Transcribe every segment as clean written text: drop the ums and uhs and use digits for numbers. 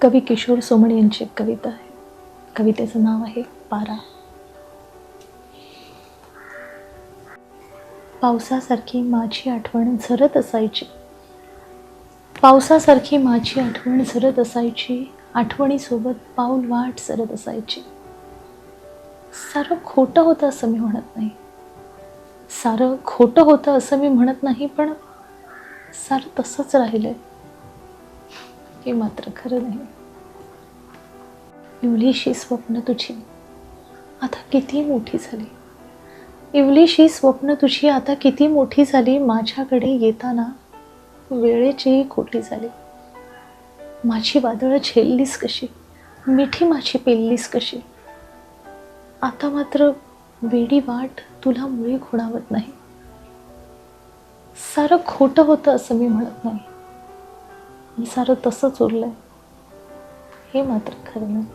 कवी किशोर सोमणी यांची एक कविता आहे. कवितेचं नाव आहे पारा. पावसासारखी माझी आठवण झरत असायची, पावसासारखी माझी आठवण झरत असायची, आठवणीसोबत पाऊल वाट सरत असायची. सारं खोटं होतं असं मी म्हणत नाही, सारं खोटं होतं असं मी म्हणत नाही, पण सारं तसंच राहिलंय हे मात्र खरं नाही. इवलीशी स्वप्न तुझी आता किती मोठी झाली, इवलीशी स्वप्न तुझी आता किती मोठी झाली. माझ्याकडे येताना वेळेचीही खोटी झाली. माझी वादळं झेललीस कशी, मिठी माझी पेललीस कशी. आता मात्र वेडी वाट तुला मुळी खुणावत नाही. सारं खोटं होतं असं मी म्हणत नाही, आणि सारं तसंच उरलंय हे मात्र खरं नाही.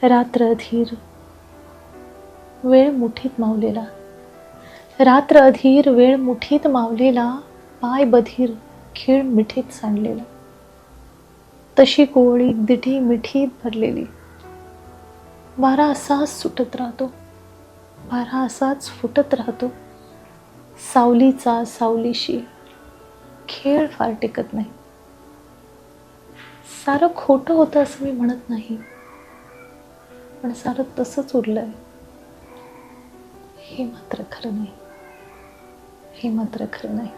रात्र अधीर वेळ मुठीत मावलेला, रात्र अधीर वेळ मुठीत मावलेला, पाय बधीर खीळ मिठीत सांडलेला. तशी कोवळी दिठी मिठीत भरलेली. वारा असाच सुटत राहतो, वारा असाच फुटत राहतो. सावलीचा सावलीशी खेळ फार टिकत नाही. सारं खोटं होतं असं मी म्हणत नाही, पण सारं तसंच उरलंय हे मात्र खरं नाही, हे मात्र खरं नाही.